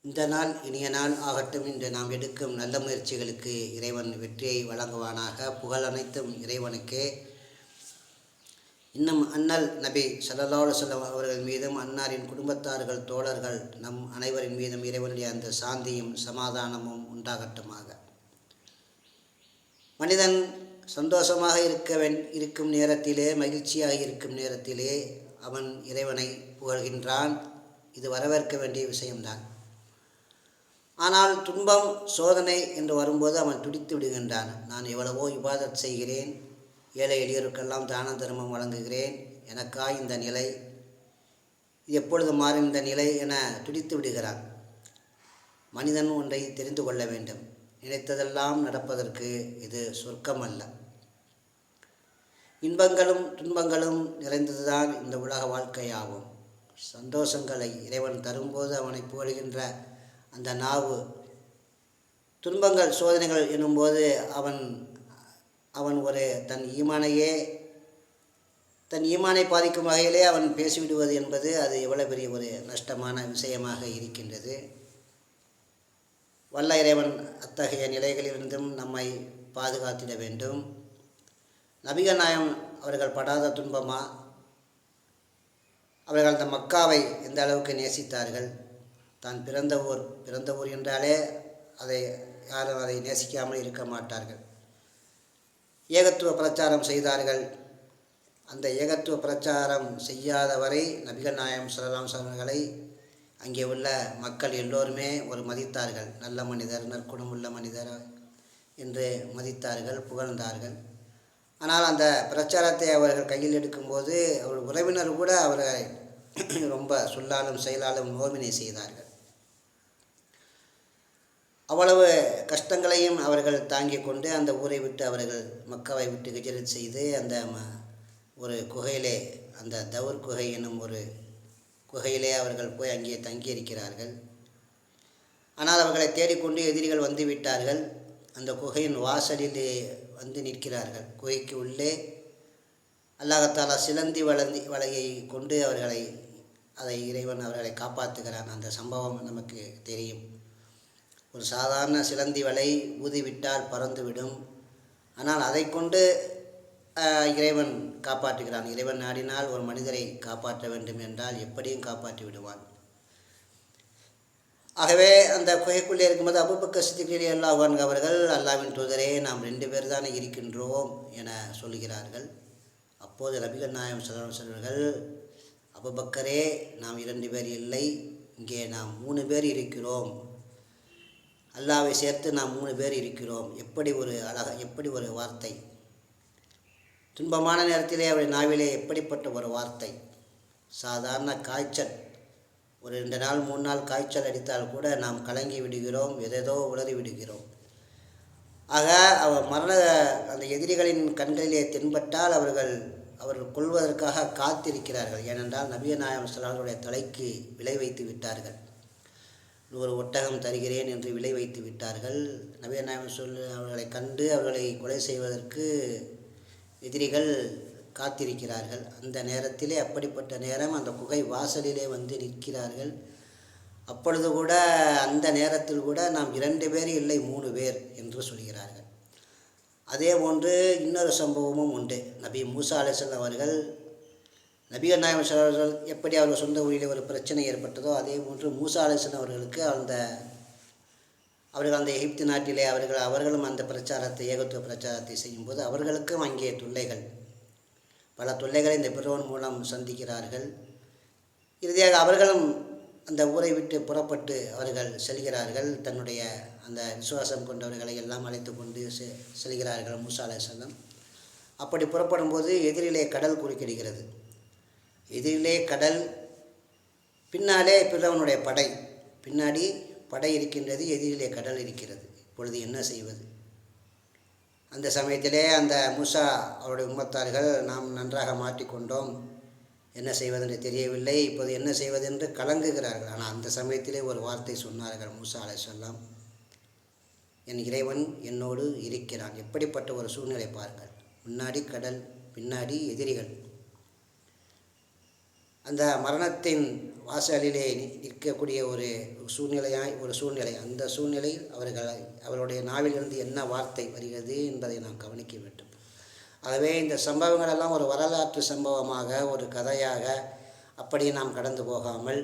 இந்த நாள் இனிய நாள் ஆகட்டும். இன்று நாம் எடுக்கும் நல்ல முயற்சிகளுக்கு இறைவன் வெற்றியை வழங்குவானாக. புகழ் அனைத்தும் இறைவனுக்கே. இன்னும் அண்ணல் நபி ஸல்லல்லாஹு அலைஹி வஸல்லம் அவர்கள் மீதும் அன்னாரின் குடும்பத்தார்கள் தோழர்கள் நம் அனைவரின் மீதும் இறைவனுடைய அந்த சாந்தியும் சமாதானமும் உண்டாகட்டுமாக. மனிதன் சந்தோஷமாக இருக்கும் நேரத்திலே, மகிழ்ச்சியாக இருக்கும் நேரத்திலே அவன் இறைவனை புகழ்கின்றான். இது வரவேற்க வேண்டிய விஷயம்தான். ஆனால் துன்பம், சோதனை என்று வரும்போது அவன் துடித்து விடுகின்றான். நான் எவ்வளவோ இபாதத் செய்கிறேன், ஏழை எளியோருக்கெல்லாம் தான தர்மம் வழங்குகிறேன், எனக்காய் இந்த நிலை, எப்பொழுது மாறும் இந்த நிலை என துடித்து விடுகிறான். மனிதன் ஒன்றை தெரிந்து கொள்ள வேண்டும். நினைத்ததெல்லாம் நடப்பதற்கு இது சொர்க்கம் அல்ல. இன்பங்களும் துன்பங்களும் நிறைந்ததுதான் இந்த உலக வாழ்க்கையாகும். சந்தோஷங்களை இறைவன் தரும்போது அவனை புகழ்கின்ற அந்த நாவு, துன்பங்கள் சோதனைகள் எனும்போது அவன் ஒரு தன் ஈமானை பாதிக்கும் வகையிலே அவன் பேசிவிடுவது என்பது அது எவ்வளவு பெரிய ஒரு நஷ்டமான விஷயமாக இருக்கின்றது. வல்ல இறைவன் அத்தகைய நிலைகளிலிருந்தும் நம்மை பாதுகாத்திட வேண்டும். நபிகள் நாயகம் அவர்கள் படாத துன்பமா? அவர்கள் அந்த மக்காவை எந்த அளவுக்கு நேசித்தார்கள். தான் பிறந்த ஊர் என்றாலே யாரும் அதை நேசிக்காமல் இருக்க மாட்டார்கள். ஏகத்துவ பிரச்சாரம் செய்தார்கள். அந்த ஏகத்துவ பிரச்சாரம் செய்யாதவரை நபிகள் நாயகம் ஸல்லல்லாஹு அலைஹி வஸல்லம் அவர்களை அங்கே உள்ள மக்கள் எல்லோருமே ஒரு மதித்தார்கள். நல்ல மனிதர், நற்குணமுள்ள மனிதர் என்று மதித்தார்கள், புகழ்ந்தார்கள். ஆனால் அந்த பிரச்சாரத்தை அவர்கள் கையில் எடுக்கும்போது அவர்கள் உறவினர் கூட அவர்களை ரொம்ப சொல்லாலும் செயலாலும் நோவினை செய்தார்கள். அவ்வளவு கஷ்டங்களையும் அவர்கள் தாங்கிக் கொண்டு அந்த ஊரை விட்டு அவர்கள் மக்காவை விட்டு ஹிஜ்ரத் செய்து அந்த ஒரு குகையிலே, அந்த தௌர் குகை என்னும் ஒரு குகையிலே அவர்கள் போய் அங்கே தங்கியிருக்கிறார்கள். ஆனால் அவர்களை தேடிக்கொண்டு எதிரிகள் வந்து விட்டார்கள். அந்த குகையின் வாசலிலே வந்து நிற்கிறார்கள். குகைக்கு உள்ளே அல்லாஹ் தஆலா சிலந்தி வலையை கொண்டு இறைவன் அவர்களை காப்பாற்றுகிறான். அந்த சம்பவம் நமக்கு தெரியும். ஒரு சாதாரண சிலந்தி வலை ஊதிவிட்டால் பறந்துவிடும். ஆனால் அதை கொண்டு இறைவன் காப்பாற்றுகிறான். இறைவன் நாடினால் ஒரு மனிதரை காப்பாற்ற வேண்டும் என்றால் எப்படியும் காப்பாற்றி விடுவான். ஆகவே அந்த குகைக்குள்ளே இருக்கும்போது அபூபக்கர் சித்திக் ரலியல்லாஹு அன்ஹு அவர்கள், அல்லாஹ்வின் தூதரே, நாம் 2 பேர் தானே இருக்கின்றோம் என சொல்கிறார்கள். அப்போது நபிகள் நாயகம் ஸல்லல்லாஹு அலைஹி வஸல்லம் அவர்கள், அபூபக்கரே, நாம் 2 பேர் இல்லை, இங்கே நாம் 3 பேர் இருக்கிறோம். அல்லாஹ்வை சேர்த்து நாம் 3 பேர் இருக்கிறோம். எப்படி ஒரு வார்த்தை! துன்பமான நேரத்திலே அவருடைய நாவிலே எப்படிப்பட்ட ஒரு வார்த்தை! சாதாரண காய்ச்சல், ஒரு 2 நாள் 3 நாள் காய்ச்சல் அடித்தால் கூட நாம் கலங்கி விடுகிறோம், எதேதோ உளறி விடுகிறோம். ஆக அந்த எதிரிகளின் கண்களிலே தென்பட்டால் அவர்கள் கொள்வதற்காக காத்திருக்கிறார்கள். ஏனென்றால் நபிகள் நாயகம் ஸல்லல்லாஹு அலைஹி வஸல்லம் தலைக்கு விலை வைத்து விட்டார்கள். 100 ஒட்டகம் தருகிறேன் என்று விலை வைத்து விட்டார்கள். நபிகள் நாயகம் அவர்களை கண்டு அவர்களை கொலை செய்வதற்கு எதிரிகள் காத்திருக்கிறார்கள். அந்த நேரத்திலே, அப்படிப்பட்ட நேரம், அந்த குகை வாசலிலே வந்து நிற்கிறார்கள். அப்பொழுது கூட, அந்த நேரத்தில் கூட நாம் 2 பேர் இல்லை 3 பேர் என்று சொல்கிறார்கள். அதே போன்று இன்னொரு சம்பவமும் உண்டு. நபி மூசா அலைஹிஸ்ஸலாம் அவர்கள், நபிகள் நாயகம் ஸல்லல்லாஹு அலைஹி வஸல்லம் எப்படி அவர்கள் சொந்த ஊரிலே ஒரு பிரச்சனை ஏற்பட்டதோ அதே போன்று மூசா அலைஹிஸ்ஸலாம் அவர்களுக்கு அவர்கள் அந்த எகிப்து நாட்டிலே அவர்களும் அந்த பிரச்சாரத்தை, ஏகத்துவ பிரச்சாரத்தை செய்யும்போது அவர்களுக்கும் அங்கே பல தொல்லைகளை இந்த பிறவன் மூலம் சந்திக்கிறார்கள். இறுதியாக அவர்களும் அந்த ஊரை விட்டு புறப்பட்டு அவர்கள் செல்கிறார்கள். தன்னுடைய அந்த விசுவாசம் கொண்டவர்களை எல்லாம் அழைத்து கொண்டு செல்கிறார்கள் மூசா அலைஹிஸ்ஸலாம். அப்படி புறப்படும் போது எதிரிலே கடல் குறுக்கிடுகிறது. எதிரிலே கடல், பின்னாலே பிறவனுடைய படை, பின்னாடி படை இருக்கின்றது, எதிரிலே கடல் இருக்கிறது. இப்பொழுது என்ன செய்வது? அந்த சமயத்திலே அந்த மூசா அவருடைய உம்மத்தார்கள், நாம் நன்றாக மாட்டிக்கொண்டோம், என்ன செய்வதென்று தெரியவில்லை, இப்போது என்ன செய்வதென்று கலங்குகிறார்கள். ஆனால் அந்த சமயத்திலே ஒரு வார்த்தை சொன்னார்கள் மூசா அலைஹிஸ்ஸலாம், என் இறைவன் என்னோடு இருக்கிறான். எப்படிப்பட்ட ஒரு சூழ்நிலை பாருங்கள்! முன்னாடி கடல், பின்னாடி எதிரிகள். அந்த மரணத்தின் வாசலிலே நிற்கக்கூடிய ஒரு சூழ்நிலை. அந்த சூழ்நிலையில் அவருடைய நாவிலிருந்து என்ன வார்த்தை வருகிறது என்பதை நாம் கவனிக்க வேண்டும். ஆகவே இந்த சம்பவங்களெல்லாம் ஒரு வரலாற்று சம்பவமாக, ஒரு கதையாக அப்படி நாம் கடந்து போகாமல்